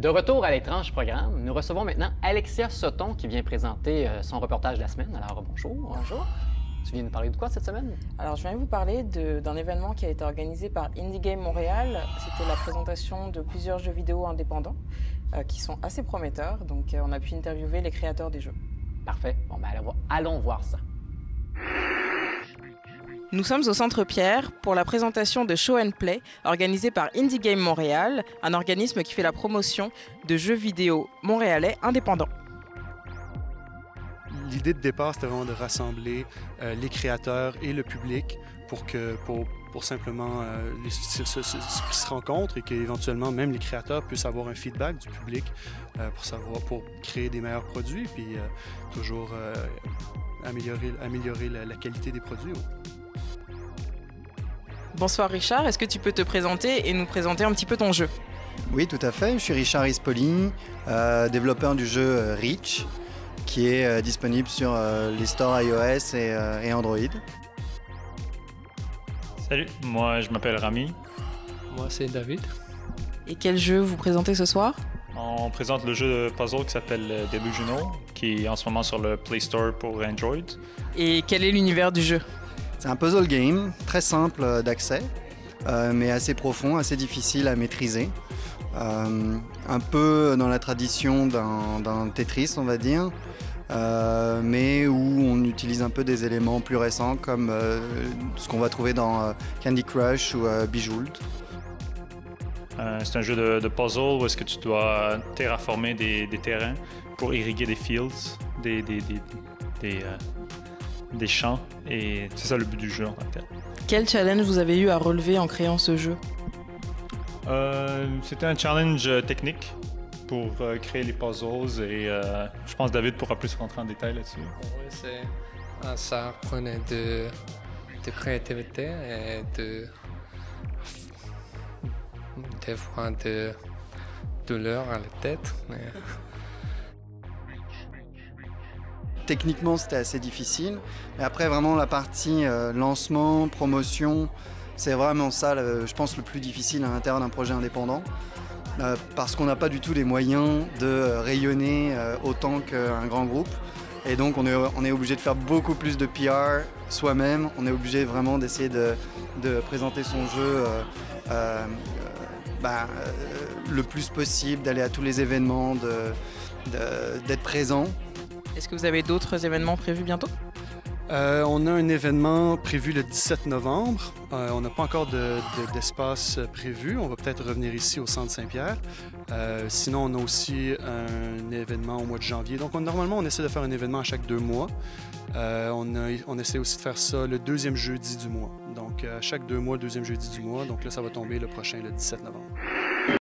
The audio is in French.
De retour à l'étrange programme, nous recevons maintenant Alexia Soton qui vient présenter son reportage de la semaine. Alors bonjour. Bonjour. Tu viens nous parler de quoi cette semaine? Alors je viens vous parler d'un événement qui a été organisé par Indie Game Montréal. C'était la présentation de plusieurs jeux vidéo indépendants qui sont assez prometteurs. Donc on a pu interviewer les créateurs des jeux. Parfait. Bon, ben allons voir ça. Nous sommes au Centre Pierre pour la présentation de Show and Play organisée par Indie Game Montréal, un organisme qui fait la promotion de jeux vidéo montréalais indépendants. L'idée de départ, c'était vraiment de rassembler les créateurs et le public pour simplement qu'ils se rencontrent et qu'éventuellement même les créateurs puissent avoir un feedback du public pour créer des meilleurs produits puis toujours améliorer la qualité des produits. Bonsoir Richard, est-ce que tu peux te présenter et nous présenter un petit peu ton jeu? Oui, tout à fait. Je suis Richard Ispoli, développeur du jeu Reach, qui est disponible sur les stores iOS et Android. Salut, moi je m'appelle Rami. Moi c'est David. Et quel jeu vous présentez ce soir? On présente le jeu de puzzle qui s'appelle Delusional, qui est en ce moment sur le Play Store pour Android. Et quel est l'univers du jeu? C'est un puzzle game, très simple d'accès, mais assez profond, assez difficile à maîtriser. Un peu dans la tradition d'un Tetris, on va dire, mais où on utilise un peu des éléments plus récents comme ce qu'on va trouver dans Candy Crush ou Bejeweled. C'est un jeu de puzzle où est-ce que tu dois terraformer des terrains pour irriguer des fields, des champs, et c'est ça le but du jeu en tant que tel. Quel challenge vous avez eu à relever en créant ce jeu? C'était un challenge technique pour créer les puzzles et je pense que David pourra plus rentrer en détail là-dessus. Oui, ça prenait de créativité et des fois de douleur à la tête. Mais... Techniquement, c'était assez difficile. Mais après, vraiment, la partie lancement, promotion, c'est vraiment ça, je pense, le plus difficile à l'intérieur d'un projet indépendant. Parce qu'on n'a pas du tout les moyens de rayonner autant qu'un grand groupe. Et donc, on est obligé de faire beaucoup plus de PR soi-même. On est obligé vraiment d'essayer de présenter son jeu le plus possible, d'aller à tous les événements, d'être présent. Est-ce que vous avez d'autres événements prévus bientôt? On a un événement prévu le 17 novembre. On n'a pas encore d'espace prévu. On va peut-être revenir ici au Centre Saint-Pierre. Sinon, on a aussi un événement au mois de janvier. Donc, normalement, on essaie de faire un événement à chaque 2 mois. On essaie aussi de faire ça le deuxième jeudi du mois. Donc, à chaque 2 mois, le deuxième jeudi du mois. Donc là, ça va tomber le prochain, le 17 novembre.